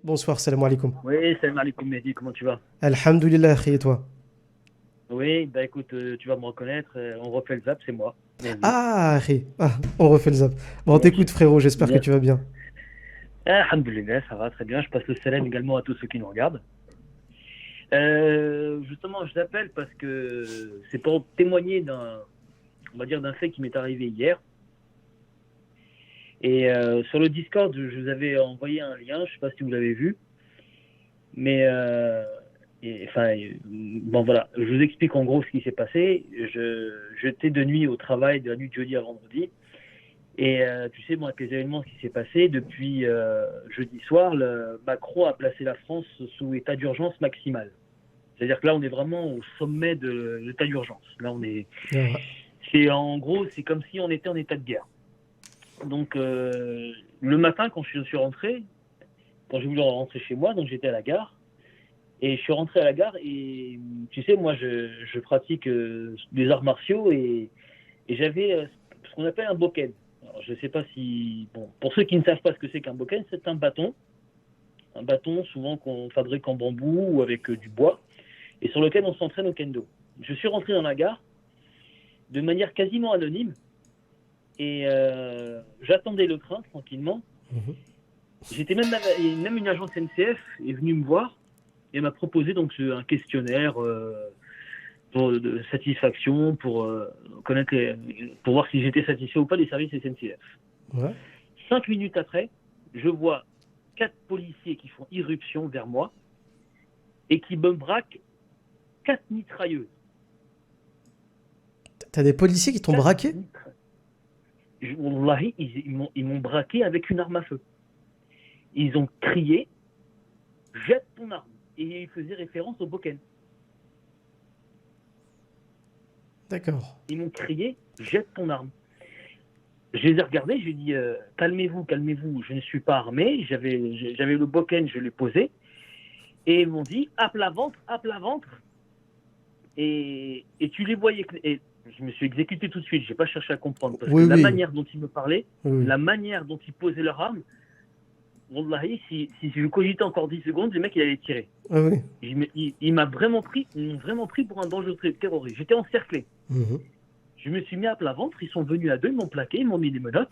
bonsoir, salam alaikum. Oui, salam alaikum Mehdi, comment tu vas? Alhamdulillah, akhi, et toi? Oui, bah écoute, tu vas me reconnaître, on refait le zap, c'est moi, Mehdi. Ah, akhi, on refait le zap. Bon, Bien t'écoutes, sûr. frérot, j'espère que Bien tu vas sûr. bien. Alhamdoulilah, ça va très bien, je passe le salam également à tous ceux qui nous regardent. Justement, je t'appelle parce que c'est pour témoigner on va dire, d'un fait qui m'est arrivé hier. Et sur le Discord, je vous avais envoyé un lien, je sais pas si vous l'avez vu, mais enfin, bon voilà, je vous explique en gros ce qui s'est passé. J'étais de nuit au travail, de la nuit de jeudi à vendredi. Et tu sais, moi, avec les événements qui s'est passé, depuis jeudi soir, Macron a placé la France sous état d'urgence maximal. C'est-à-dire que là, on est vraiment au sommet de l'état d'urgence. Là, Ah, c'est en gros, c'est comme si on était en état de guerre. Donc, le matin, quand je suis rentré, quand j'ai voulu rentrer chez moi, donc j'étais à la gare, et je suis rentré à la gare, et tu sais, moi, je pratique des arts martiaux, et j'avais ce qu'on appelle un bokken. Alors, je ne sais pas si... Bon, pour ceux qui ne savent pas ce que c'est qu'un bokken, c'est un bâton souvent qu'on fabrique en bambou ou avec du bois, et sur lequel on s'entraîne au kendo. Je suis rentré dans la gare de manière quasiment anonyme, et j'attendais le train tranquillement. mhm. J'étais même une agence NCF est venue me voir et m'a proposé donc un questionnaire de satisfaction pour connaître pour voir si j'étais satisfait ou pas des services SNCF. Ouais. 5 minutes après, je vois 4 policiers qui font irruption vers moi et qui me braquent 4 mitrailleuses. T'as des policiers qui t'ont 4 braqué? mitrailleuses. Wallahi, ils m'ont braqué avec une arme à feu. Ils ont crié jette ton arme. Et ils faisaient référence au Boken. D'accord. Ils m'ont crié jette ton arme. Je les ai regardés, j'ai dit calmez-vous, calmez-vous, je ne suis pas armé. J'avais le Boken, je l'ai posé. Et ils m'ont dit à plat ventre, à plat ventre. Et tu les voyais. Et je me suis exécuté tout de suite, je n'ai pas cherché à comprendre. Parce que Oui, la oui, manière dont ils me parlaient, oui, oui. la manière dont ils posaient leur arme, Wallahi, si je cogitais encore 10 secondes, le mec il allait tirer. Ah oui. Ils m'ont vraiment pris pour un dangereux terroriste. J'étais encerclé. Mhm. Je me suis mis à plat ventre, ils sont venus à deux, ils m'ont plaqué, ils m'ont mis des menottes,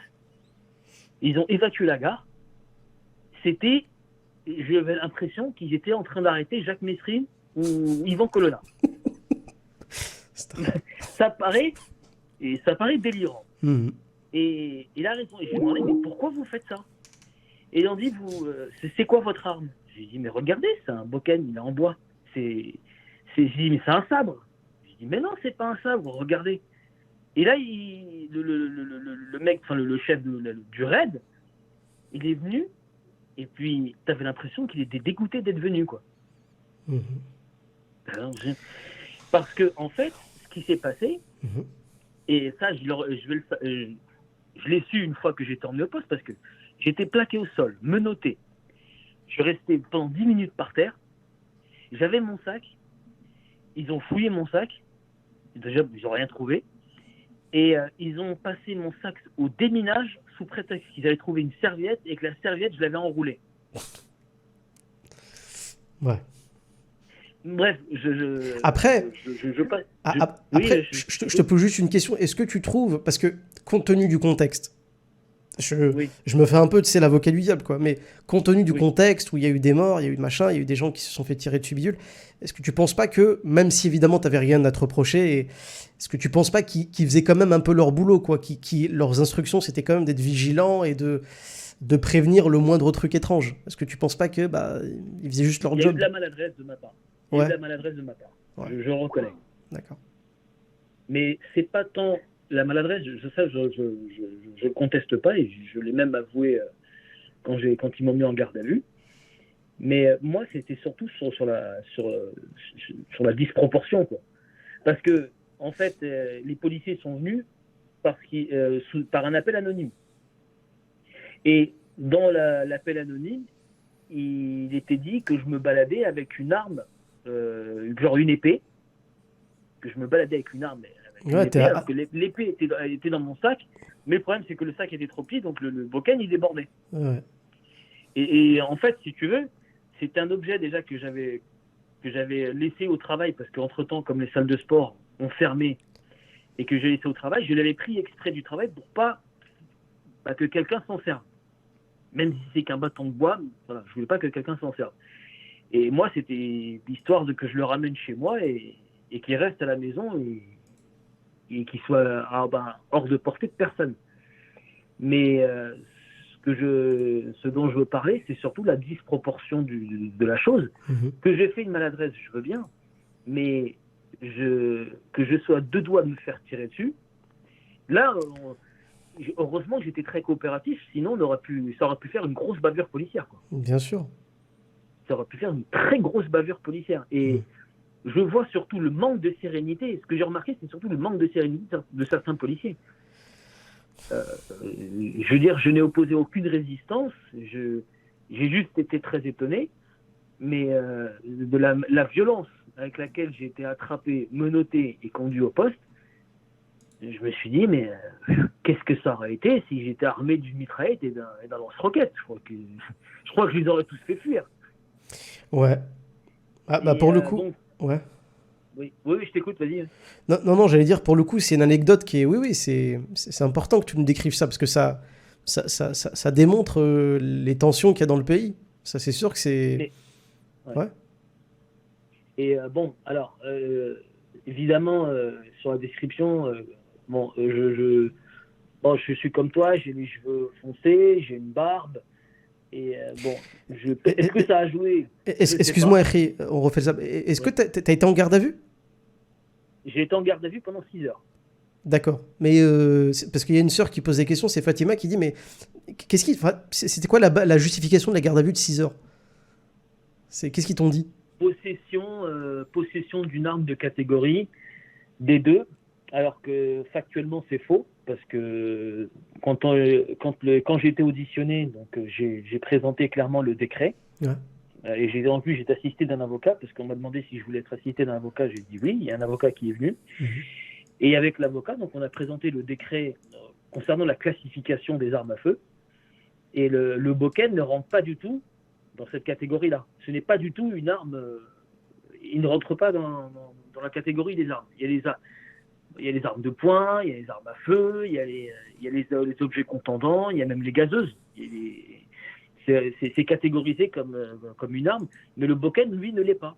ils ont évacué la gare. C'était, j'avais l'impression qu'ils étaient en train d'arrêter Jacques Messrine ou Yvan Colonna. ça paraît, ça paraît délirant. Mhm. Et il a raison. Et je lui ai demandé, mais pourquoi vous faites ça? Et ils ont dit, c'est quoi votre arme? J'ai dit, mais regardez, c'est un boken, il est en bois. J'ai dit, mais c'est un sabre. J'ai dit, mais non, c'est pas un sabre, regardez. Et là, le mec, enfin le chef du raid, il est venu, et puis t'avais l'impression qu'il était dégoûté d'être venu, quoi. Mhm. Parce que, en fait, ce qui s'est passé, Mhm. et ça, je l'ai su une fois que j'étais emmené au poste, parce que j'étais plaqué au sol, menotté. Je suis resté pendant 10 minutes par terre. J'avais mon sac. Ils ont fouillé mon sac. Déjà, ils n'ont rien trouvé. Et ils ont passé mon sac au déminage sous prétexte qu'ils avaient trouvé une serviette et que la serviette, je l'avais enroulée. Ouais. Bref, Après, oui, après, je te j'écoute. pose juste une question. Est-ce que tu trouves, parce que compte tenu du contexte, je, Oui, je me fais un peu, tu sais, l'avocat du diable, quoi. Mais compte tenu du oui. contexte où il y a eu des morts, il y a eu de machin, il y a eu des gens qui se sont fait tirer dessus bidule, est-ce que tu penses pas que, même si évidemment t'avais rien à te reprocher, est-ce que tu penses pas qu'ils faisaient quand même un peu leur boulot, quoi, leurs instructions c'était quand même d'être vigilants et de prévenir le moindre truc étrange? Est-ce que tu penses pas que bah ils faisaient juste leur Il y a eu de job? la maladresse de ma part. Il y a eu de Ouais, la maladresse de ma part. ouais, Je le reconnais. d'accord. Mais c'est pas tant la maladresse, ça, je conteste pas et je l'ai même avoué quand ils m'ont mis en garde à vue. Mais moi, c'était surtout sur la disproportion, quoi. Parce que, en fait, les policiers sont venus par un appel anonyme. Et dans l'appel anonyme, il était dit que je me baladais avec une arme, genre une épée, que je me baladais avec une arme, avec une Ouais, épée, alors que l'épée était dans mon sac. Mais le problème, c'est que le sac était trop petit, donc le boken, il débordait. ouais. Et en fait, si tu veux, c'était un objet déjà que j'avais laissé au travail parce qu'entre-temps, comme les salles de sport ont fermé et que j'ai laissé au travail, je l'avais pris exprès du travail pour pas que quelqu'un s'en serve. Même si c'est qu'un bâton de bois, voilà, je voulais pas que quelqu'un s'en serve. Et moi, c'était l'histoire de que je le ramène chez moi et qu'il reste à la maison et qu'il soit hors de portée de personne. Mais ce dont je veux parler, c'est surtout la disproportion de la chose. Que j'ai fait une maladresse, je veux bien, mais que je sois à deux doigts de me faire tirer dessus. Là, heureusement que j'étais très coopératif, sinon ça aurait pu faire une grosse bavure policière, quoi. Bien sûr. Ça aurait pu faire une très grosse bavure policière. Et je vois surtout le manque de sérénité. Ce que j'ai remarqué, c'est surtout le manque de sérénité de certains policiers. Je veux dire, je n'ai opposé aucune résistance. J'ai juste été très étonné. Mais de la violence avec laquelle j'ai été attrapé, menotté et conduit au poste, je me suis dit, mais qu'est-ce que ça aurait été si j'étais armé d'une mitraillette et d'un lance-roquette? Je crois que je les aurais tous fait fuir. Ouais. Pour le coup... bon, ouais. Oui, je t'écoute, vas-y. Non, j'allais dire, pour le coup, c'est une anecdote qui est... Oui, c'est important que tu nous décrives ça, parce que ça démontre les tensions qu'il y a dans le pays. Ça, c'est sûr que c'est... Ouais. Et alors, évidemment, sur la description, je suis comme toi, j'ai les cheveux foncés, j'ai une barbe, et est-ce que ça a joué? Excuse-moi, Henri, on refait ça. Est-ce que tu as été en garde à vue? J'ai été en garde à vue pendant 6 heures. D'accord. Mais parce qu'il y a une sœur qui pose des questions, c'est Fatima qui dit, mais c'était quoi la justification de la garde à vue de 6 heures? Qu'est-ce qu'ils t'ont dit? Possession d'une arme de catégorie D2, alors que factuellement c'est faux, parce que quand j'ai été auditionné, donc j'ai présenté clairement le décret. Ouais. Et en plus, j'ai été assisté d'un avocat, parce qu'on m'a demandé si je voulais être assisté d'un avocat. J'ai dit oui, il y a un avocat qui est venu. Et avec l'avocat, donc on a présenté le décret concernant la classification des armes à feu. Et le Boken ne rentre pas du tout dans cette catégorie-là. Ce n'est pas du tout une arme... il ne rentre pas dans la catégorie des armes. Il y a les armes de poing, il y a les armes à feu, il y a les objets contendants, il y a même les gazeuses. C'est catégorisé comme une arme, mais le Boken, lui, ne l'est pas.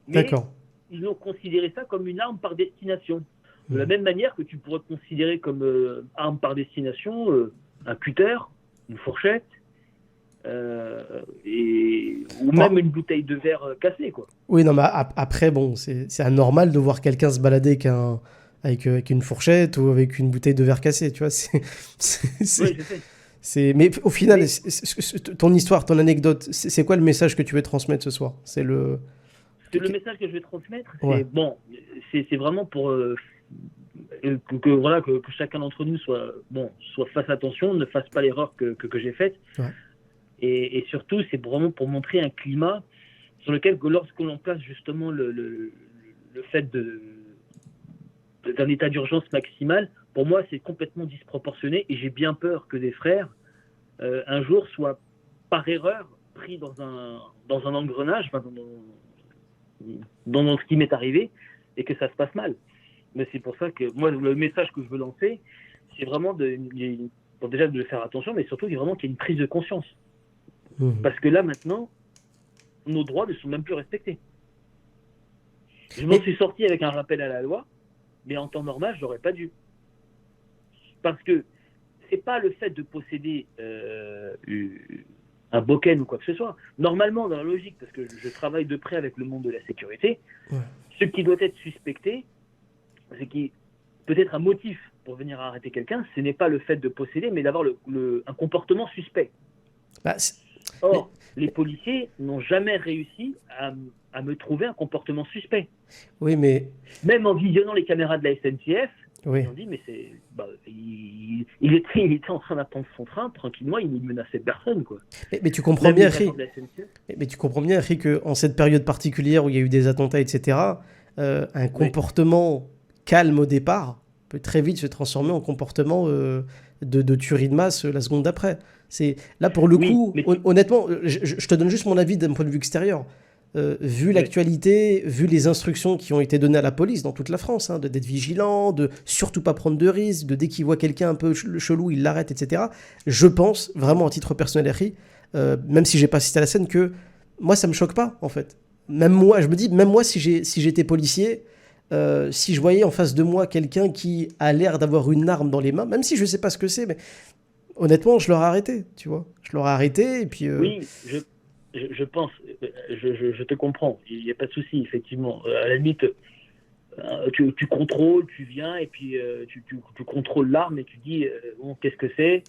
Mais D'accord. ils ont considéré ça comme une arme par destination. De la même manière que tu pourrais considérer comme arme par destination un cutter, une fourchette, ou même une bouteille de verre cassée, quoi. Oui, non, mais après, bon, c'est anormal de voir quelqu'un se balader avec une fourchette ou avec une bouteille de verre cassée, tu vois. Oui, je sais. Mais au final, ton histoire, ton anecdote, c'est quoi le message que tu veux transmettre ce soir? Le message que je vais transmettre, ouais. C'est vraiment pour que chacun d'entre nous soit fasse attention, ne fasse pas l'erreur que j'ai faite. Ouais. Et surtout, c'est vraiment pour montrer un climat sur lequel, lorsque l'on place justement le fait d'un état d'urgence maximal, pour moi, c'est complètement disproportionné, et j'ai bien peur que des frères, un jour, soient par erreur pris dans un engrenage, dans ce qui m'est arrivé, et que ça se passe mal. Mais c'est pour ça que moi, le message que je veux lancer, c'est vraiment déjà de faire attention, mais surtout vraiment qu'il y ait une prise de conscience. Parce que là, maintenant, nos droits ne sont même plus respectés. Je m'en suis sorti avec un rappel à la loi, mais en temps normal, je n'aurais pas dû. Parce que c'est pas le fait de posséder un Boken ou quoi que ce soit. Normalement, dans la logique, parce que je travaille de près avec le monde de la sécurité, ce qui doit être suspecté, c'est qu'il peut-être un motif pour venir arrêter quelqu'un, ce n'est pas le fait de posséder, mais d'avoir un comportement suspect. Or, les policiers n'ont jamais réussi à me trouver un comportement suspect. Oui, mais... Même en visionnant les caméras de la SNCF, oui. ils ont dit, mais il était en train d'attendre son train, tranquillement, il ne menaçait personne, quoi. Mais tu comprends bien, Henri. Mais tu comprends bien, Henri, qu'en cette période particulière où il y a eu des attentats, etc., un comportement calme au départ peut très vite se transformer en comportement de tuerie de masse la seconde d'après. Là, pour le coup, honnêtement, je te donne juste mon avis d'un point de vue extérieur. Vu l'actualité, vu les instructions qui ont été données à la police dans toute la France, hein, d'être vigilant, de surtout pas prendre de risques, de dès qu'il voit quelqu'un un peu chelou, il l'arrête, etc. Je pense vraiment, à titre personnel, Harry, même si j'ai pas assisté à la scène, que moi ça me choque pas en fait. Même moi, je me dis, même moi si j'étais policier, si je voyais en face de moi quelqu'un qui a l'air d'avoir une arme dans les mains, même si je sais pas ce que c'est, mais honnêtement, je l'aurais arrêté, tu vois. Je l'aurais arrêté et puis. Oui, je pense, je te comprends, il n'y a pas de souci, effectivement. À la limite, tu contrôles, tu viens et puis tu contrôles l'arme et tu dis bon, qu'est-ce que c'est,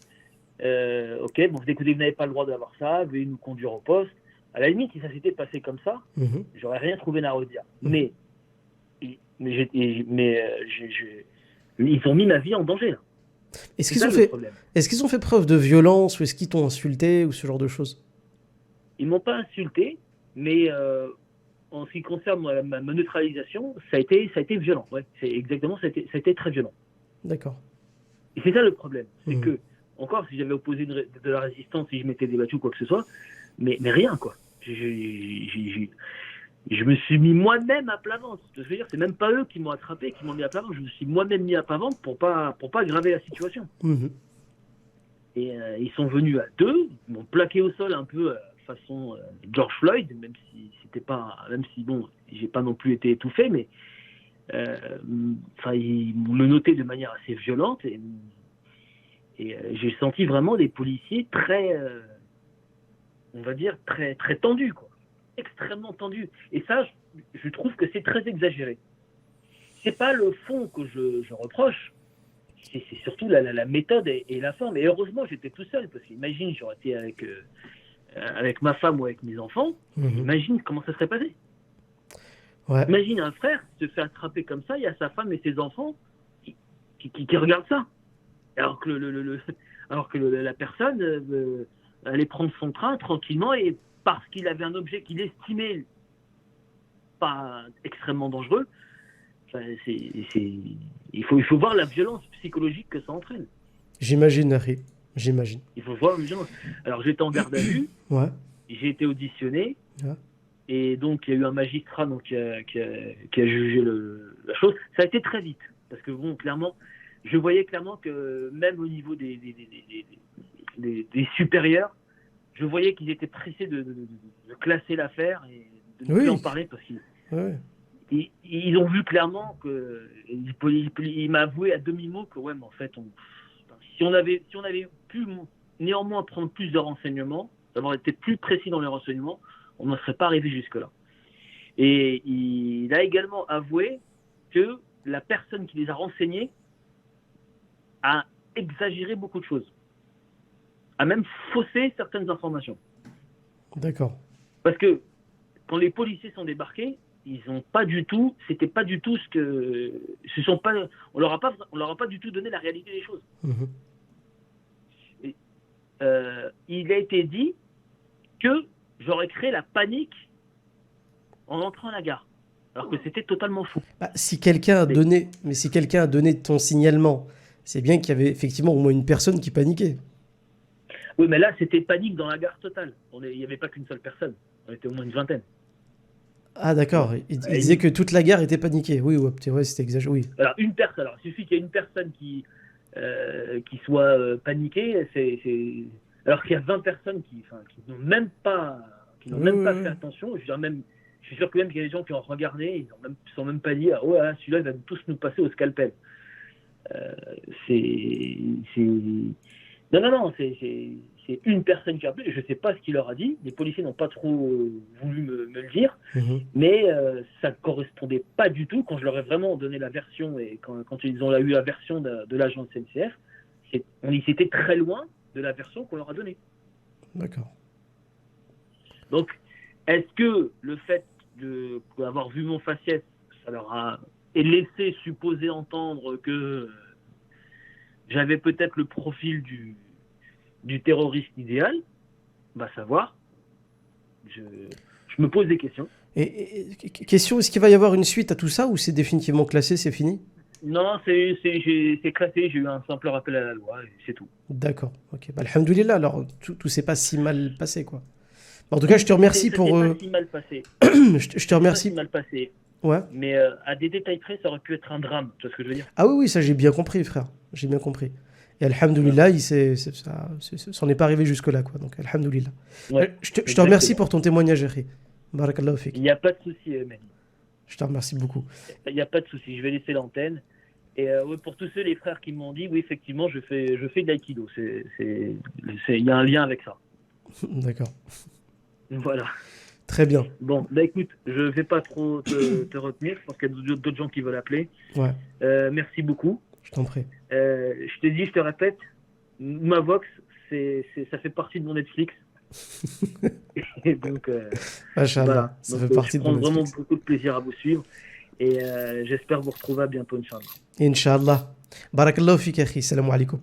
ok, bon, écoutez, vous n'avez pas le droit d'avoir ça, veuillez nous conduire au poste. À la limite, si ça s'était passé comme ça, j'aurais rien trouvé à redire. Mais ils ont mis ma vie en danger, là. Est-ce qu'ils ont fait preuve de violence ou est-ce qu'ils t'ont insulté ou ce genre de choses? Ils m'ont pas insulté, mais en ce qui concerne ma neutralisation, ça a été violent. Ouais, c'est exactement, ça a été très violent. D'accord. Et c'est ça le problème, c'est que encore si j'avais opposé de la résistance, si je m'étais débattu ou quoi que ce soit, mais rien quoi. Je me suis mis moi-même à plat ventre. Je veux dire, c'est même pas eux qui m'ont attrapé, qui m'ont mis à plat ventre. Je me suis moi-même mis à plat ventre pour pas aggraver la situation. Et ils sont venus à deux, ils m'ont plaqué au sol un peu façon George Floyd, même si bon, j'ai pas non plus été étouffé, mais ils me notaient de manière assez violente et j'ai senti vraiment des policiers très, on va dire très très tendus, quoi, extrêmement tendus. Et ça, je trouve que c'est très exagéré. C'est pas le fond que je reproche. C'est surtout la méthode et la forme. Et heureusement, j'étais tout seul, parce qu'imagine, j'aurais été avec ma femme ou avec mes enfants, imagine comment ça serait passé. Ouais. Imagine un frère se fait attraper comme ça, il y a sa femme et ses enfants qui regardent ça. Alors que, la personne allait prendre son train tranquillement, et parce qu'il avait un objet qu'il estimait pas extrêmement dangereux, il faut voir la violence psychologique que ça entraîne. J'imagine, Harry. J'imagine. Il faut voir la violence. Alors j'étais en garde à vue, j'ai été auditionné, et donc il y a eu un magistrat donc, qui a jugé la chose. Ça a été très vite, parce que bon, clairement, je voyais clairement que même au niveau des supérieurs, je voyais qu'ils étaient pressés de classer l'affaire et de ne plus en parler, parce qu'ils... Ils ont vu clairement que il m'a avoué à demi-mot que ouais, mais en fait, si on avait pu néanmoins prendre plus de renseignements, d'avoir été plus précis dans les renseignements, on n'en serait pas arrivé jusque-là. Et il a également avoué que la personne qui les a renseignés a exagéré beaucoup de choses, a même faussé certaines informations. D'accord. Parce que quand les policiers sont débarqués, ils ont pas du tout, c'était pas du tout on leur a pas du tout donné la réalité des choses. Et, il a été dit que j'aurais créé la panique en entrant à la gare, alors que c'était totalement faux. Si quelqu'un a donné ton signalement, c'est bien qu'il y avait effectivement au moins une personne qui paniquait. Oui, mais là c'était panique dans la gare totale. Il n'y avait pas qu'une seule personne, on était au moins une vingtaine. Ah d'accord, il disait que toute la gare était paniquée. Oui, c'est vrai, c'était exagéré. Oui. Alors il suffit qu'il y ait une personne qui soit paniquée, alors qu'il y a 20 personnes qui n'ont même pas fait attention. Je suis sûr que même qu'il y a des gens qui ont regardé, ils ne sont même pas dit celui-là il va tous nous passer au scalpel. Non, c'est une personne qui a appelé. Je ne sais pas ce qu'il leur a dit. Les policiers n'ont pas trop voulu me le dire, mais ça ne correspondait pas du tout. Quand je leur ai vraiment donné la version, et quand ils ont eu la version de l'agent de CNCF, c'était très loin de la version qu'on leur a donnée. D'accord. Donc, est-ce que le fait d'avoir vu mon faciès, ça leur a laissé supposer entendre que j'avais peut-être le profil du terroriste idéal? Va savoir. Je me pose des questions. Et question, est-ce qu'il va y avoir une suite à tout ça, ou c'est définitivement classé, c'est fini? Non, c'est classé, j'ai eu un simple rappel à la loi, et c'est tout. D'accord, ok. Bah, alhamdoulilah, alors tout s'est pas si mal passé, quoi. En tout cas, je te remercie Ça s'est pour. pas si mal passé. Je te Ça s'est pas si remercie. mal passé. Ouais. Mais à des détails près, ça aurait pu être un drame, tu vois ce que je veux dire? Ah oui, oui, ça j'ai bien compris, frère. J'ai bien compris. Et Voilà. alhamdoulilah, ça n'en est pas arrivé jusque-là, quoi. Donc, alhamdoulilah. Ouais, Je te remercie exactement. pour ton témoignage, Akhi. Barakallahu Il fik. n'y a pas de souci, Mehdi. Je te remercie beaucoup. Il n'y a pas de souci, je vais laisser l'antenne. Et ouais, pour tous ceux, les frères qui m'ont dit, oui, effectivement, je fais de l'aïkido. Il y a un lien avec ça. D'accord. Voilà. Très bien. Bon, bah écoute, je vais pas trop te retenir. Je pense qu'il y a d'autres gens qui veulent appeler. Ouais, Merci beaucoup. je t'en prie. Je te dis, je te répète, ma Vox, ça fait partie de mon Netflix. Et donc, voilà. Machallah, ça Donc, fait je partie de mon prends vraiment Netflix. beaucoup de plaisir à vous suivre. Et j'espère vous retrouver à bientôt, Inch'Allah. Inch'Allah. Barakallahu fik, Akhi. Salam alaikum.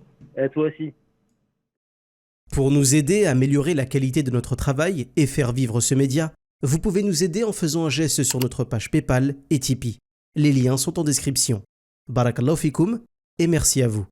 Toi aussi. Pour nous aider à améliorer la qualité de notre travail et faire vivre ce média, vous pouvez nous aider en faisant un geste sur notre page PayPal et Tipeee. Les liens sont en description. Barakallahu fikoum et merci à vous.